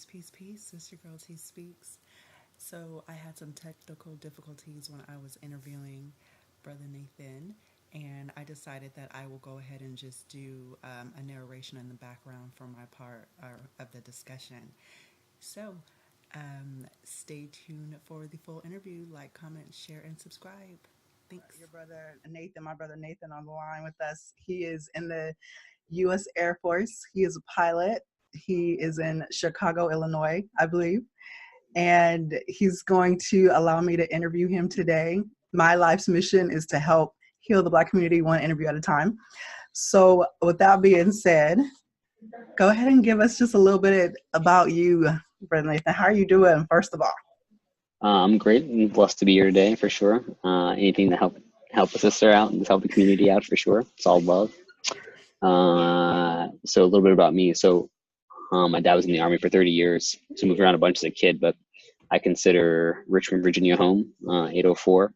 Peace. It's your girl T Speaks. So I had some technical difficulties when I was interviewing Brother Nathan, and I decided that I will go ahead and just do a narration in the background for my part of the discussion. So stay tuned for the full interview. Like, comment, share, and subscribe. Thanks. Your brother Nathan, my brother Nathan, on the line with us. He is in the U.S. Air Force. He is a pilot. He is in Chicago, Illinois, I believe. And he's going to allow me to interview him today. My life's mission is to help heal the Black community one interview at a time. So with that being said, go ahead and give us just a little bit about you, Brother Nathan. How are you doing, first of all? I'm great and blessed to be here today for sure. Anything to help a sister out and help the community out for sure. It's all love. So a little bit about me. So my dad was in the Army for 30 years, so moved around a bunch as a kid, but I consider Richmond, Virginia home, 804.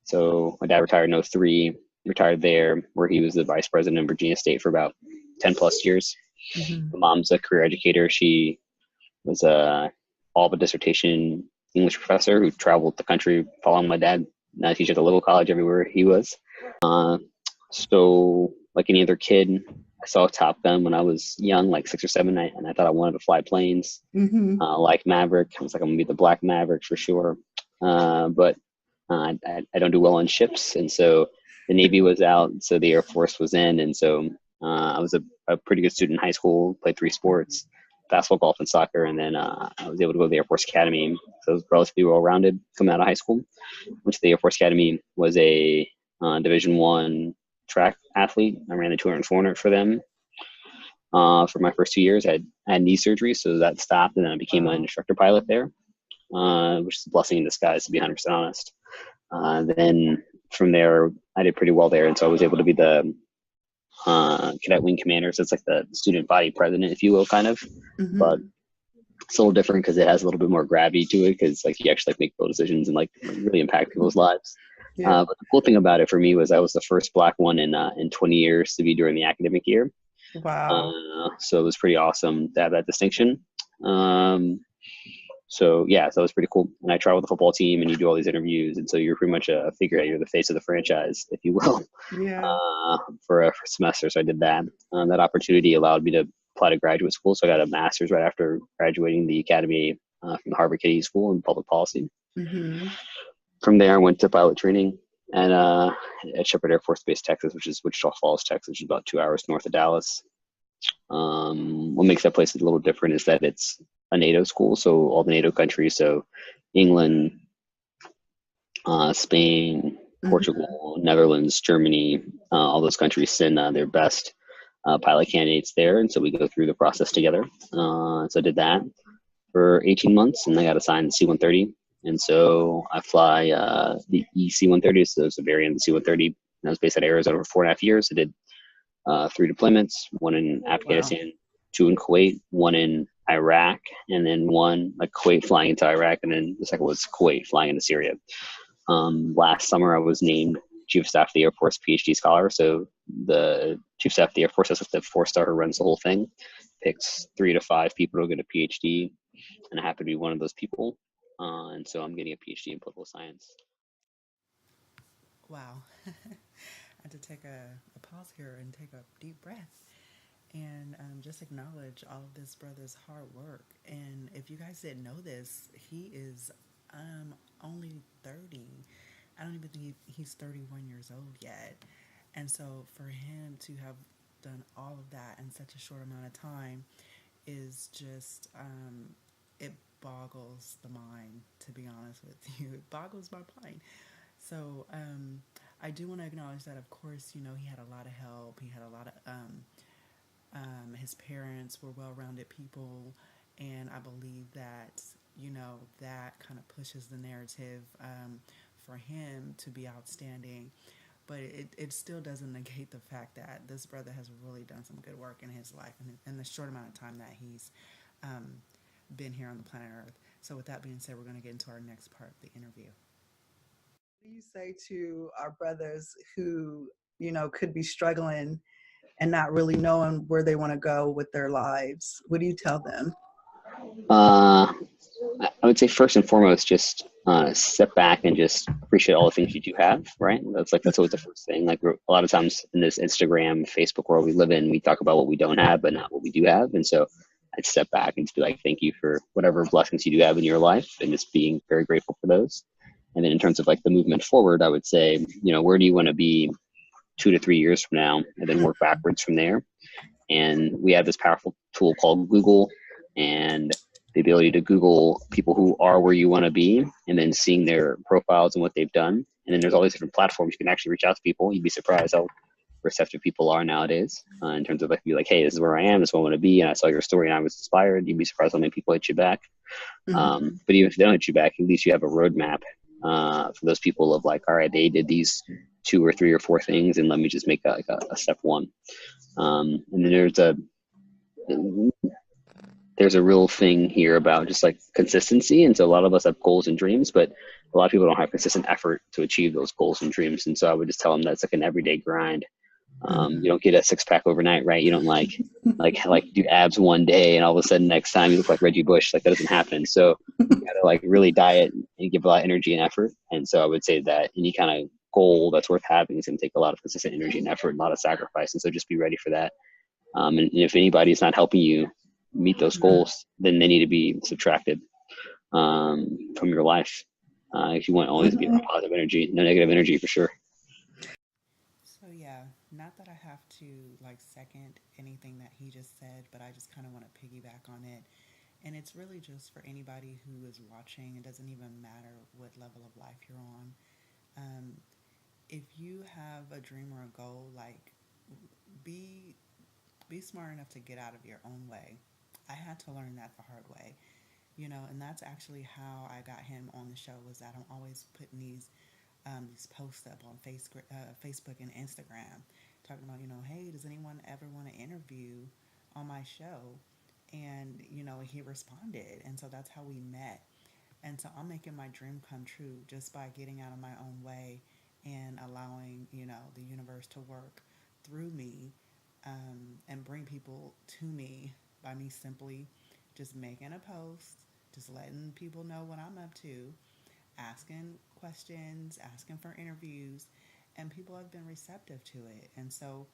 So my dad retired in 03, retired there where he was the vice president of Virginia State for about 10 plus years. Mm-hmm. My mom's a career educator. She was all of a dissertation English professor who traveled the country following my dad. Now teaches at the local college everywhere he was. So like any other kid, I saw Top Gun when I was young, like 6 or 7, and I thought I wanted to fly planes. Mm-hmm. Like Maverick. I was like, I'm gonna be the Black Maverick for sure. But I don't do well on ships, and so the Navy was out, so the Air Force was in, and so I was a pretty good student in high school. Played 3 sports: basketball, golf, and soccer, and then I was able to go to the Air Force Academy. So I was relatively well-rounded coming out of high school. Went to the Air Force Academy, was a Division I track athlete. I ran the 200 and 400 for them. For my first 2 years, I had knee surgery, so that stopped, and then I became an instructor pilot there, which is a blessing in disguise, to be 100% honest. Then from there, I did pretty well there, and so I was able to be the cadet wing commander. So it's like the student body president, if you will, kind of. Mm-hmm. But it's a little different because it has a little bit more gravity to it, because like you actually make real decisions and like really impact people's lives. Yeah. But the cool thing about it for me was I was the first Black one in 20 years to be during the academic year. Wow. So it was pretty awesome to have that distinction. So yeah, so it was pretty cool. And I travel with the football team, and you do all these interviews, and so you're pretty much a figurehead. You're the face of the franchise, if you will, Yeah. for a semester. So I did that. That opportunity allowed me to apply to graduate school. So I got a master's right after graduating the academy from the Harvard Kennedy School in public policy. Mm-hmm. From there, I went to pilot training at Shepherd Air Force Base, Texas, which is Wichita Falls, Texas, which is about 2 hours north of Dallas. What makes that place a little different is that it's a NATO school, so all the NATO countries, so England, Spain, Portugal, Netherlands, Germany, all those countries send their best pilot candidates there, and so we go through the process together. So I did that for 18 months, and I got assigned the C-130, and so I fly the EC-130, so it's a variant of the C-130. I was based at Arizona for 4.5 years. I did 3 deployments, 1 in Afghanistan, 2 in Kuwait, 1 in Iraq, and then 1 like Kuwait flying into Iraq, and then the second was Kuwait flying into Syria. Last summer, I was named Chief of Staff of the Air Force PhD scholar. So the Chief of Staff of the Air Force is the 4-star who runs the whole thing, picks 3 to 5 people to get a PhD, and I happen to be one of those people. And so I'm getting a PhD in political science. Wow. I had to take a pause here and take a deep breath and just acknowledge all of this brother's hard work. And if you guys didn't know this, he is only 30. I don't even think he's 31 years old yet. And so for him to have done all of that in such a short amount of time is just, it boggles the mind, to be honest with you. It boggles my mind. So I do want to acknowledge that, of course, you know, he had a lot of help. He had a lot of, his parents were well-rounded people. And I believe that, you know, that kind of pushes the narrative for him to be outstanding. But it still doesn't negate the fact that this brother has really done some good work in his life in the short amount of time that he's been here on the planet Earth. So with that being said, we're going to get into our next part of the interview. What do you say to our brothers who, you know, could be struggling and not really knowing where they want to go with their lives? What do you tell them? I would say first and foremost, just step back and just appreciate all the things you do have, right? That's always the first thing. Like a lot of times in this Instagram, Facebook world we live in, we talk about what we don't have, but not what we do have. And so I'd step back and just be like, thank you for whatever blessings you do have in your life, and just being very grateful for those. And then in terms of like the movement forward, I would say, where do you want to be 2 to 3 years from now, and then work backwards from there. And we have this powerful tool called Google, and the ability to Google people who are where you want to be, and then seeing their profiles and what they've done. And then there's all these different platforms you can actually reach out to people. You'd be surprised how receptive people are nowadays, in terms of like, be like, hey, this is where I am, this is what I want to be, and I saw your story and I was inspired. You'd be surprised how many people hit you back. But even if they don't hit you back, at least you have a roadmap for those people of like, all right, they did these 2 or 3 or 4 things, and let me just make a step one. And then there's a real thing here about just like consistency. And so a lot of us have goals and dreams, but a lot of people don't have consistent effort to achieve those goals and dreams. And so I would just tell them that's like an everyday grind. You don't get a 6-pack overnight, right? You don't like do abs one day and all of a sudden next time you look like Reggie Bush. Like that doesn't happen. So you gotta like really diet and give a lot of energy and effort. And so I would say that any kind of goal that's worth having is going to take a lot of consistent energy and effort, and a lot of sacrifice. And so just be ready for that. And if anybody's not helping you meet those goals, then they need to be subtracted from your life. If you want to always be on positive energy, no negative energy for sure. So yeah, not that I have to like second anything that he just said, but I just kind of want to piggyback on it. And it's really just for anybody who is watching. It doesn't even matter what level of life you're on. Um, if you have a dream or a goal, like be be smart enough to get out of your own way. I had to learn that the hard way, and that's actually how I got him on the show. Was that I'm always putting these posts up on Facebook and Instagram, talking about, hey, does anyone ever want to interview on my show? And he responded, and so that's how we met. And so I'm making my dream come true just by getting out of my own way and allowing, the universe to work through me, and bring people to me by me simply just making a post, just letting people know what I'm up to, asking questions, asking for interviews, and people have been receptive to it. And so,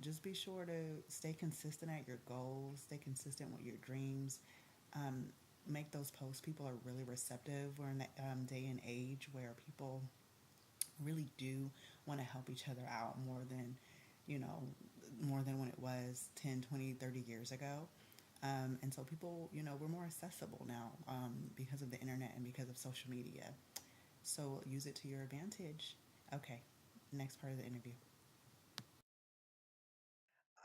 just be sure to stay consistent at your goals, stay consistent with your dreams. Um, Make those posts. People are really receptive. We're in the day and age where people really do want to help each other out you know, more than when it was 10, 20, 30 years ago. And so people, we're more accessible now, because of the internet and because of social media. So use it to your advantage. Okay, next part of the interview.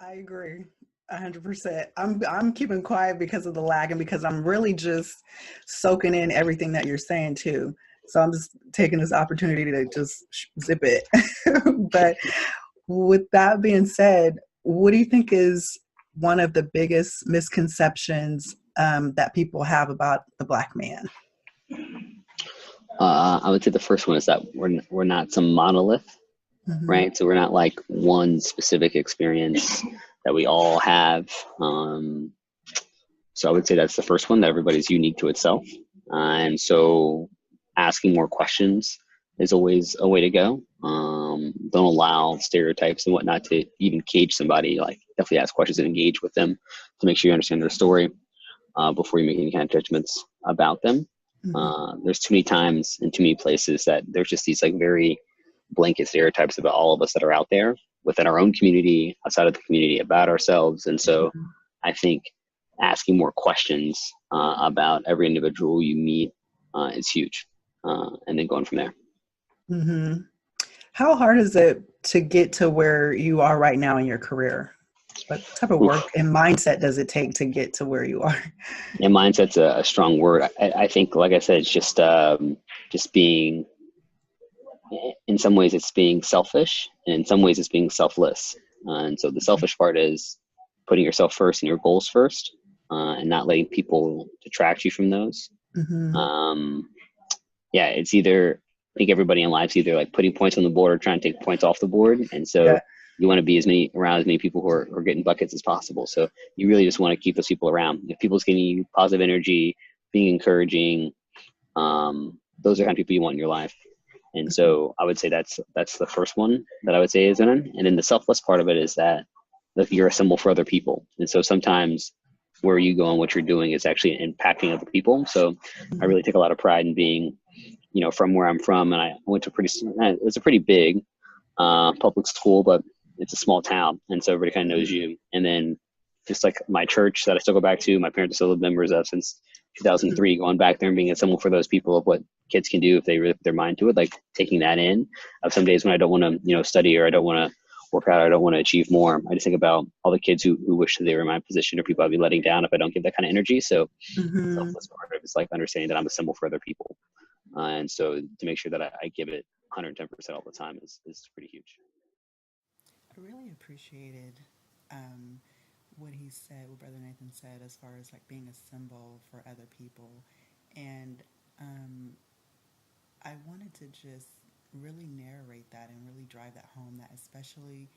I agree 100%. I'm keeping quiet because of the lag and because I'm really just soaking in everything that you're saying too. So I'm just taking this opportunity to just zip it. But with that being said, what do you think is one of the biggest misconceptions that people have about the Black man? I would say the first one is that we're not some monolith, Mm-hmm. right? So we're not like one specific experience that we all have. So I would say that's the first one, that everybody's unique to itself. And so asking more questions is always a way to go. Don't allow stereotypes and whatnot to even cage somebody. Like definitely ask questions and engage with them to make sure you understand their story before you make any kind of judgments about them. There's too many times and too many places that there's just these like very blanket stereotypes about all of us that are out there within our own community, outside of the community, about ourselves. And so I think asking more questions about every individual you meet is huge. And then going from there. Mm-hmm. How hard is it to get to where you are right now in your career? What type of work and mindset does it take to get to where you are? Yeah, mindset's a strong word. I think, like I said, it's just being, in some ways it's being selfish, and in some ways it's being selfless. And so the selfish part is putting yourself first and your goals first, and not letting people detract you from those. Yeah, it's either, I think everybody in life's either like putting points on the board or trying to take points off the board. And so You want to be around as many people who are getting buckets as possible. So you really just want to keep those people around. If people's giving you positive energy, being encouraging, those are the kind of people you want in your life. And so I would say that's the first one that I would say is in it. And then the selfless part of it is that you're a symbol for other people. And so sometimes where you go and what you're doing is actually impacting other people. So I really take a lot of pride in being, from where I'm from. And I went to it was a pretty big public school, but it's a small town. And so everybody kind of knows you. And then just like my church that I still go back to, my parents are still members of since 2003, going back there and being a symbol for those people of what kids can do if they really put their mind to it, like taking that in of some days when I don't want to, study, or I don't want to work out, or I don't want to achieve more. I just think about all the kids who wish that they were in my position, or people I'd be letting down if I don't give that kind of energy. So the selfless part of it is like understanding that I'm a symbol for other people. And so to make sure that I give it 110% all the time is pretty huge. I really appreciated what he said, what Brother Nathan said, as far as like being a symbol for other people. And I wanted to just really narrate that and really drive that home, that especially,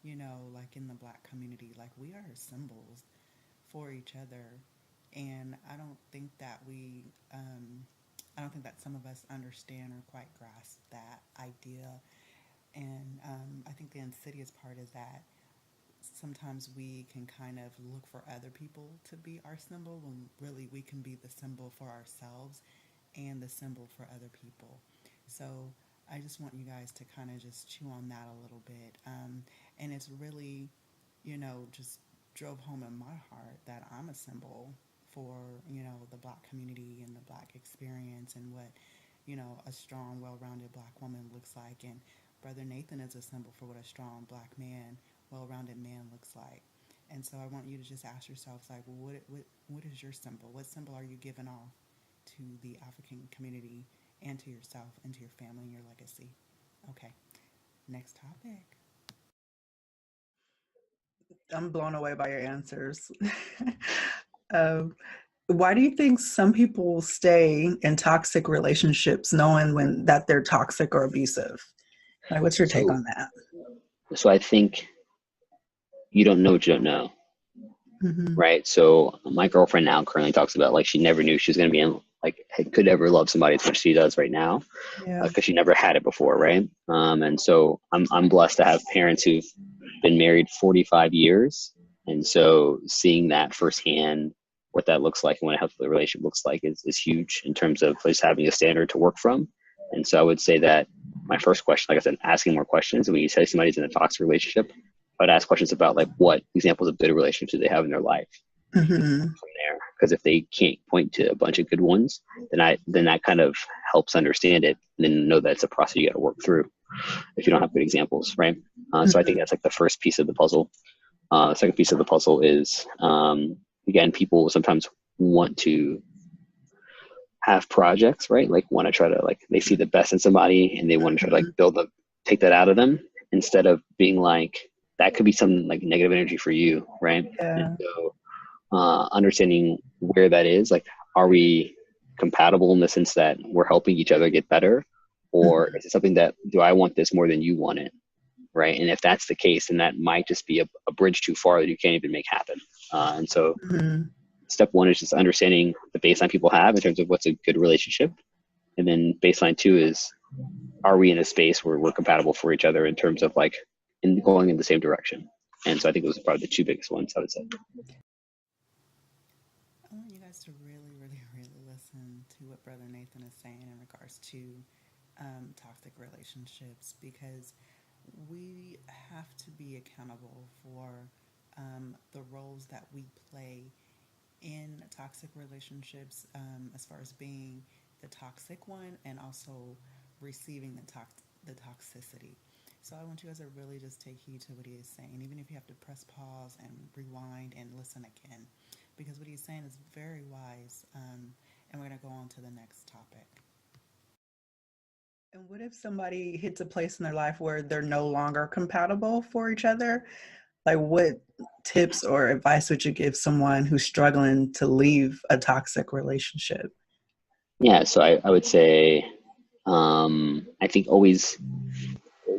like in the Black community, like we are symbols for each other. And I don't think that I don't think that some of us understand or quite grasp that idea. And I think the insidious part is that sometimes we can kind of look for other people to be our symbol when really we can be the symbol for ourselves and the symbol for other people. So I just want you guys to kind of just chew on that a little bit. And it's really, just drove home in my heart that I'm a symbol for, the Black community and the Black experience and what, a strong, well-rounded Black woman looks like. And Brother Nathan is a symbol for what a strong Black man, well-rounded man looks like. And so I want you to just ask yourselves, like, well, what is your symbol? What symbol are you giving off to the African community and to yourself and to your family and your legacy? Okay, next topic. I'm blown away by your answers. Why do you think some people stay in toxic relationships knowing that they're toxic or abusive? Like, what's your take on that? So I think you don't know what you don't know. Right. So my girlfriend now currently talks about like she never knew she was going to be in, like, could ever love somebody as much as she does right now, because she never had it before. Right. And so I'm blessed to have parents who've been married 45 years. And so seeing that firsthand, what that looks like and what a healthy relationship looks like is huge in terms of just having a standard to work from. And so I would say that my first question, like I said, asking more questions. When you say somebody's in a toxic relationship, I would ask questions about like what examples of good relationships do they have in their life from there. Because if they can't point to a bunch of good ones, then that kind of helps understand it and then know that it's a process you got to work through if you don't have good examples, right? So I think that's like the first piece of the puzzle. The second piece of the puzzle is, again, people sometimes want to have projects, right? Like want to try to like, they see the best in somebody and they want to try to like take that out of them instead of being like, that could be some like negative energy for you, right? And so understanding where that is, like, are we compatible in the sense that we're helping each other get better? Or is it something that, do I want this more than you want it? Right. And if that's the case, then that might just be a bridge too far that you can't even make happen. And so step one is just understanding the baseline people have in terms of what's a good relationship. And then baseline two is, are we in a space where we're compatible for each other in terms of like going in the same direction? And so I think those are probably the two biggest ones, I would say. I want you guys to really, really, really listen to what Brother Nathan is saying in regards to toxic relationships, because we have to be accountable for the roles that we play in toxic relationships, as far as being the toxic one and also receiving the toxicity. So I want you guys to really just take heed to what he is saying, even if you have to press pause and rewind and listen again, because what he's saying is very wise. And we're going to go on to the next topic. And what if somebody hits a place in their life where they're no longer compatible for each other? Like, what tips or advice would you give someone who's struggling to leave a toxic relationship? Yeah, so I would say, I think always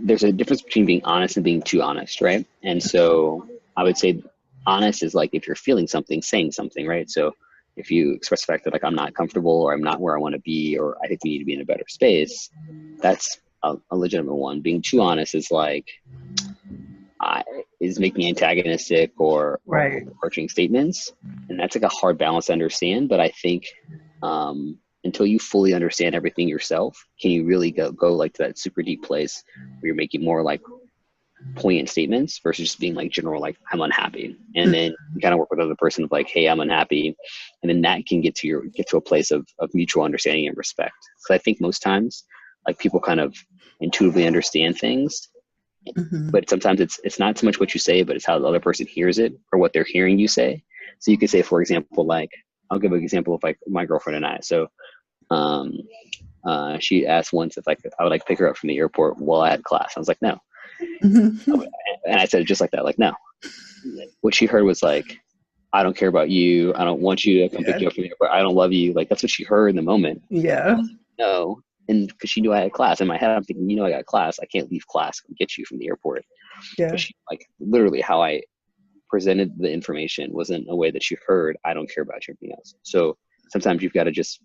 there's a difference between being honest and being too honest, right? And so I would say honest is like if you're feeling something, saying something, right? So if you express the fact that like I'm not comfortable or I'm not where I want to be or I think we need to be in a better space, that's a legitimate one. Being too honest is like is making antagonistic or Right. overarching statements, and that's like a hard balance to understand. But I think until you fully understand everything yourself, can you really go like to that super deep place where you're making more like poignant statements versus just being like general, like I'm unhappy, and then you kind of work with the other person of like, hey, I'm unhappy, and then that can get to a place of mutual understanding and respect. Because I think most times like people kind of intuitively understand things, but sometimes it's not so much what you say, but it's how the other person hears it or what they're hearing you say. So you could say, for example, like I'll give an example of like my girlfriend and I. So she asked once if like I would like pick her up from the airport while I had class. I was like, no. And I said it just like that, like, no. What she heard was like, I don't care about you. I don't want you to come pick you up from the airport. I don't love you. Like, that's what she heard in the moment. Yeah. Like, no. And because she knew I had class. In my head, I'm thinking, I got class. I can't leave class and get you from the airport. Yeah. But she, like, literally how I presented the information wasn't a way that she heard, I don't care about you, everything else. So sometimes you've got to just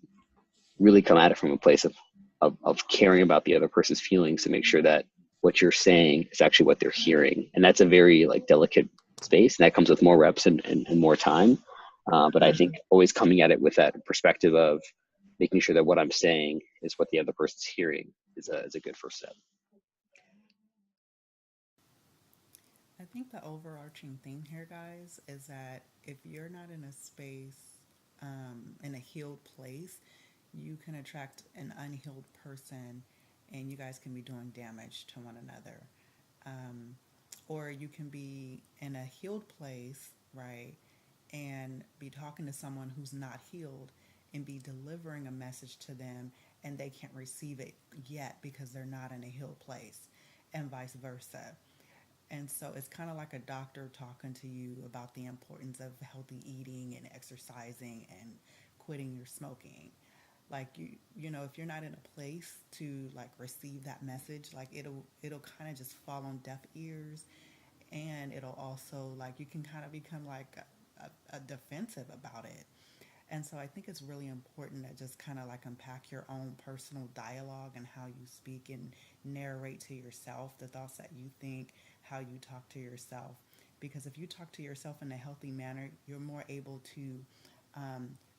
really come at it from a place of caring about the other person's feelings to make sure that what you're saying is actually what they're hearing. And that's a very like delicate space, and that comes with more reps and more time. But I think always coming at it with that perspective of making sure that what I'm saying is what the other person's hearing is a good first step. I think the overarching thing here, guys, is that if you're not in a space, in a healed place, you can attract an unhealed person and you guys can be doing damage to one another. Or you can be in a healed place, right, and be talking to someone who's not healed and be delivering a message to them and they can't receive it yet because they're not in a healed place, and vice versa. And so it's kind of like a doctor talking to you about the importance of healthy eating and exercising and quitting your smoking. Like if you're not in a place to like receive that message, like it'll kind of just fall on deaf ears, and it'll also like you can kind of become like a defensive about it. And so I think it's really important to just kind of like unpack your own personal dialogue and how you speak and narrate to yourself the thoughts that you think, how you talk to yourself. Because if you talk to yourself in a healthy manner, you're more able to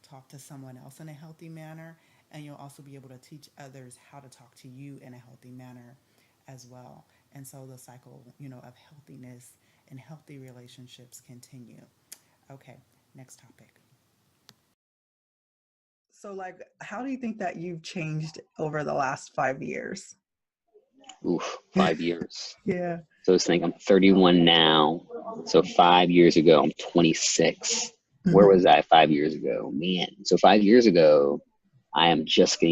talk to someone else in a healthy manner. And you'll also be able to teach others how to talk to you in a healthy manner as well. And so the cycle, of healthiness and healthy relationships continue. Okay, next topic. So, like, how do you think that you've changed over the last 5 years? Oof, 5 years. Yeah. So I was thinking I'm 31 now. So 5 years ago, I'm 26. Where was I 5 years ago? Man. So 5 years ago, I am just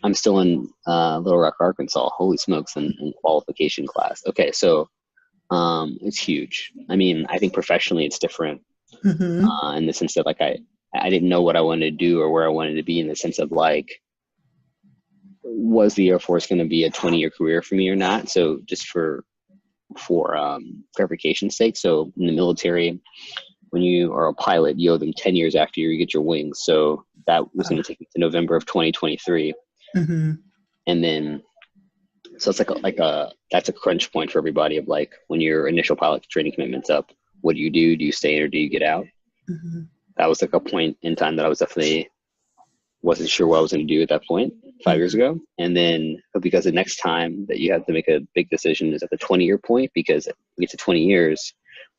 I'm still in Little Rock, Arkansas. Holy smokes, in qualification class. Okay, so it's huge. I mean, I think professionally it's different in the sense that like I didn't know what I wanted to do or where I wanted to be, in the sense of like, was the Air Force going to be a 20-year career for me or not? So just for clarification's sake, so in the military, when you are a pilot, you owe them 10 years after you get your wings. So that was going to take me to November of 2023. And then, so it's that's a crunch point for everybody of like, when your initial pilot training commitment's up, what do you do? Do you stay or do you get out? That was like a point in time that I was definitely wasn't sure what I was going to do at that point 5 years ago. And then because the next time that you have to make a big decision is at the 20-year point, because you get to 20 years,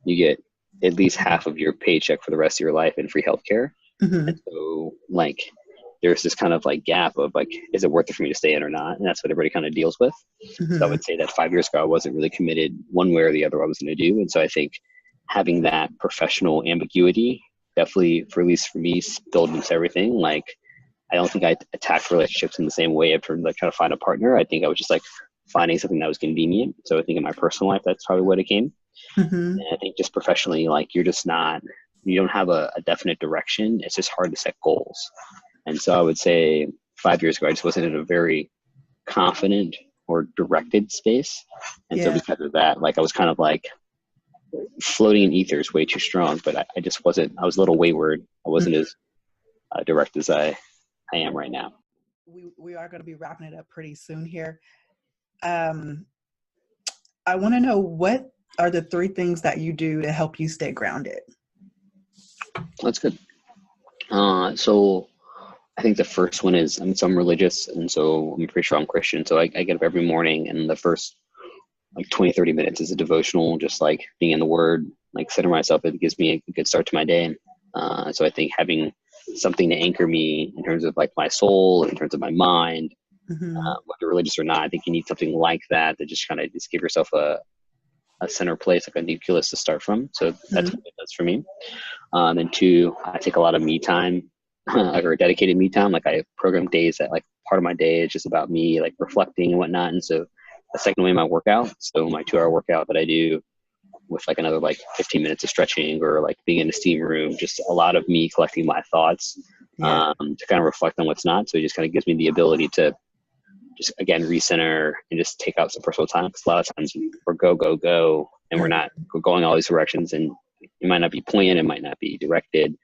you get at least half of your paycheck for the rest of your life in free healthcare. And so like, there's this kind of like gap of like, is it worth it for me to stay in or not? And that's what everybody kind of deals with. So I would say that 5 years ago, I wasn't really committed one way or the other what I was going to do. And so I think having that professional ambiguity definitely, for at least for me, spilled into everything. Like, I don't think I attacked relationships in the same way after like trying to find a partner. I think I was just like finding something that was convenient. So I think in my personal life, that's probably what it came. And I think just professionally, like you don't have a definite direction. It's just hard to set goals. And so I would say 5 years ago, I just wasn't in a very confident or directed space. And so Yeah. because of that, like I was kind of like floating in ether is way too strong, but I just wasn't, I was a little wayward. I wasn't as direct as I am right now. We are going to be wrapping it up pretty soon here. I want to know, what are the 3 things that you do to help you stay grounded? That's good. So I think the first one is, so I'm religious, and so I'm pretty sure I'm Christian. So I get up every morning, and the first like 20, 30 minutes is a devotional, just like being in the Word, like center myself. It gives me a good start to my day. So I think having something to anchor me in terms of like my soul, in terms of my mind, whether religious or not, I think you need something like that to just kind of just give yourself a center place, like a nucleus to start from. So that's what it does for me. Then 2, I take a lot of me time, or dedicated me time. Like I program days that like part of my day is just about me, like reflecting and whatnot. And so the second way, my workout. So my 2-hour workout that I do with like another like 15 minutes of stretching or like being in a steam room, just a lot of me collecting my thoughts to kind of reflect on what's not. So it just kind of gives me the ability to just, again, recenter and just take out some personal time. Because a lot of times we're go, and we're not going all these directions, and it might not be planned, it might not be directed.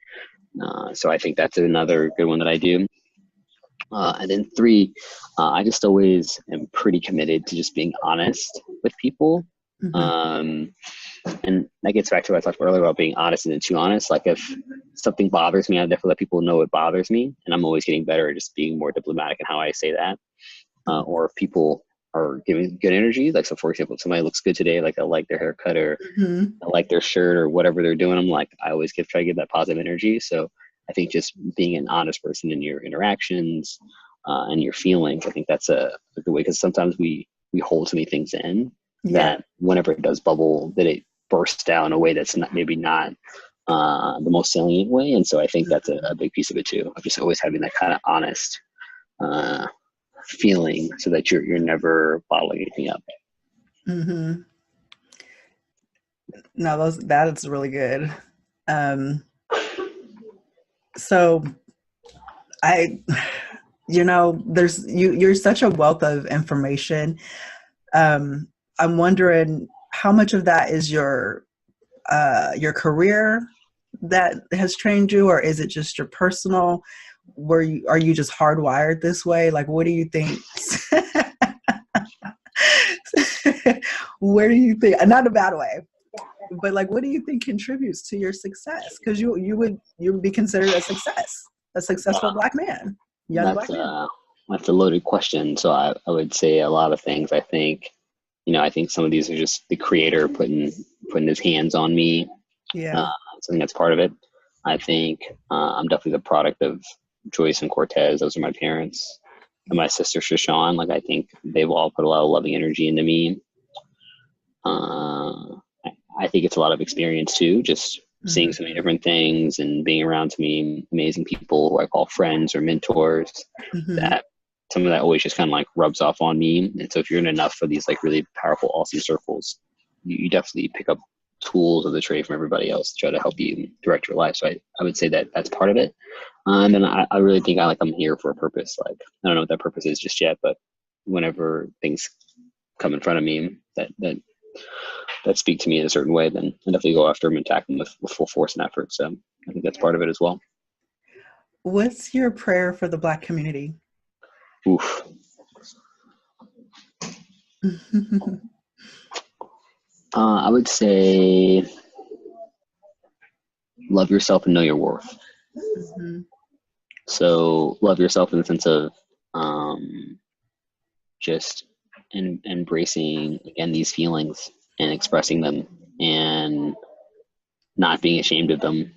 So I think that's another good one that I do. And then 3, I just always am pretty committed to just being honest with people. And that gets back to what I talked about earlier about being honest and then too honest. Like if something bothers me, I definitely let people know it bothers me. And I'm always getting better at just being more diplomatic in how I say that. Or if people are giving good energy, like, so for example, if somebody looks good today, like I like their haircut or I like their shirt or whatever they're doing, I'm like, I always try to give that positive energy. So I think just being an honest person in your interactions and your feelings, I think that's a good way, because sometimes we hold so many things in that whenever it does bubble, that it bursts out in a way that's not the most salient way. And so I think that's a big piece of it too, of just always having that kind of honest feeling, so that you're never bottling anything up. No, that is really good. So you're such a wealth of information. I'm wondering how much of that is your career that has trained you, or is it just your personal? Are you just hardwired this way? Like, what do you think? Where do you think, not in a bad way, but like, what do you think contributes to your success? Because you would be considered a successful Black man, Black man. That's a loaded question. So I would say a lot of things. I think some of these are just the creator putting his hands on me. So I think that's part of it. I think I'm definitely the product of Joyce and Cortez. Those are my parents. And my sister Shashawn. Like, I think they've all put a lot of loving energy into me. I think it's a lot of experience too, just seeing so many different things and being around so many amazing people who I call friends or mentors, that some of that always just kind of like rubs off on me. And so if you're in enough of these like really powerful, awesome circles, you definitely pick up tools of the trade from everybody else to try to help you direct your life. So I would say that that's part of it. And then I really think I'm here for a purpose. Like, I don't know what that purpose is just yet, but whenever things come in front of me that speak to me in a certain way, then I definitely go after them and attack them with full force and effort. So I think that's part of it as well. What's your prayer for the Black community? Oof. I would say love yourself and know your worth. So love yourself in the sense of just embracing, again, these feelings and expressing them and not being ashamed of them.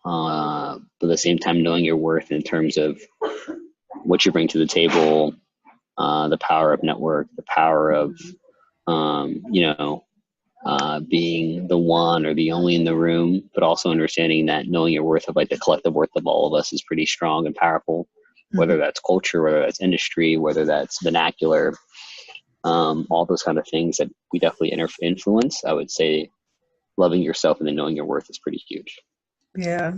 But at the same time, knowing your worth in terms of what you bring to the table, the power of network, the power of, being the one or the only in the room, but also understanding that knowing your worth of like the collective worth of all of us is pretty strong and powerful, whether that's culture, whether that's industry, whether that's vernacular, all those kind of things that we definitely influence. I would say loving yourself and then knowing your worth is pretty huge. Yeah.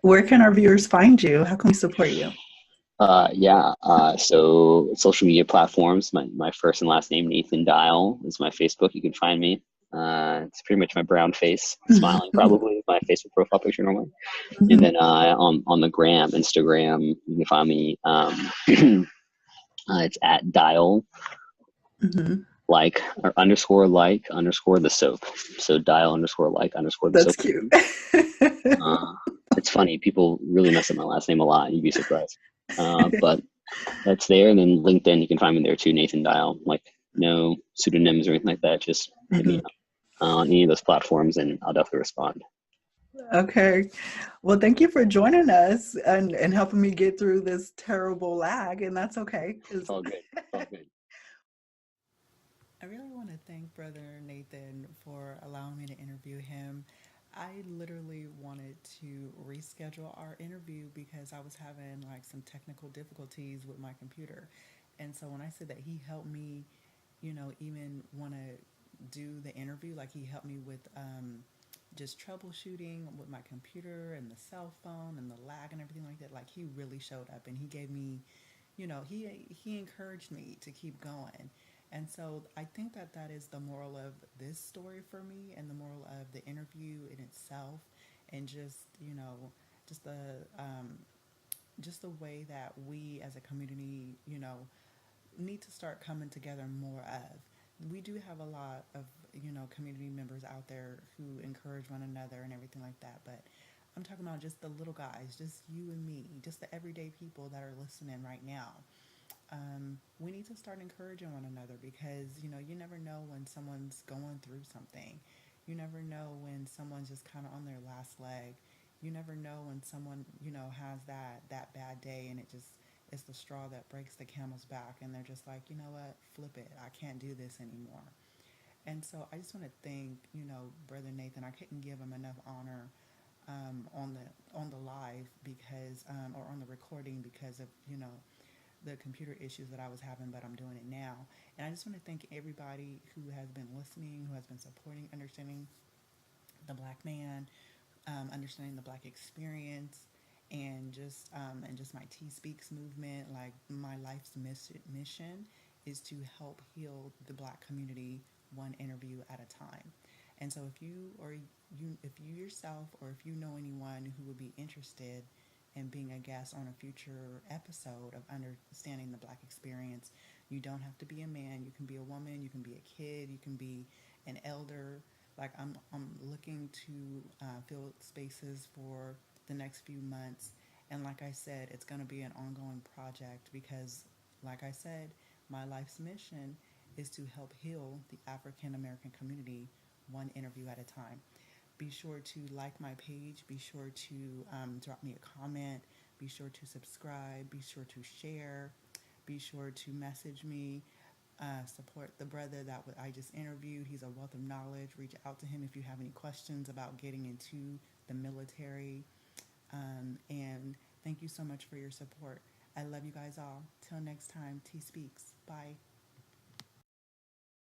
Where can our viewers find you? How can we support you? Yeah. So social media platforms, my first and last name, Nathan Dial, is my Facebook. You can find me. It's pretty much my brown face, smiling probably, is my Facebook profile picture normally. And then on the Instagram, you can find me. It's at Dial Hmm. like or underscore the soap. So Dial underscore the That's soap. cute. Uh, it's funny. People really mess up my last name a lot. You'd be surprised. But that's there. And then LinkedIn, you can find me there too, Nathan Dial. Like no pseudonyms or anything like that. Just hit me Mhm. up on any of those platforms and I'll definitely respond. Okay. Well, thank you for joining us and helping me get through this terrible lag. And that's okay. It's all good. It's all good. I really want to thank Brother Nathan for allowing me to interview him. I literally wanted to reschedule our interview because I was having like some technical difficulties with my computer. And so when I said that he helped me, even want to do the interview, like he helped me with just troubleshooting with my computer and the cell phone and the lag and everything like that. Like he really showed up and he gave me, he encouraged me to keep going. And so I think that that is the moral of this story for me and the moral of the interview in itself and just the way that we as a community, need to start coming together more of. We do have a lot of, community members out there who encourage one another and everything like that, but I'm talking about just the little guys, just you and me, just the everyday people that are listening right now. We need to start encouraging one another because you never know when someone's going through something. You never know when someone's just kind of on their last leg. You never know when someone has that bad day and it just is the straw that breaks the camel's back and they're just like, you know what, flip it, I can't do this anymore. And so I just want to thank Brother Nathan. I couldn't give him enough honor on the live because or on the recording because of the computer issues that I was having, but I'm doing it now. And I just want to thank everybody who has been listening, who has been supporting, understanding the black man, understanding the black experience, and just my T Speaks movement. Like my life's mission is to help heal the black community one interview at a time. And so if you yourself or if you know anyone who would be interested in being a guest on a future episode of understanding the black experience, you don't have to be a man. You can be a woman. You can be a kid. You can be an elder. Like I'm looking to fill spaces for the next few months, and like I said, it's going to be an ongoing project because, like I said, my life's mission is to help heal the African American community one interview at a time. Be sure to like my page. Be sure to drop me a comment. Be sure to subscribe. Be sure to share. Be sure to message me. Support the brother that I just interviewed. He's a wealth of knowledge. Reach out to him if you have any questions about getting into the military. And thank you so much for your support. I love you guys all. Till next time, T Speaks. Bye.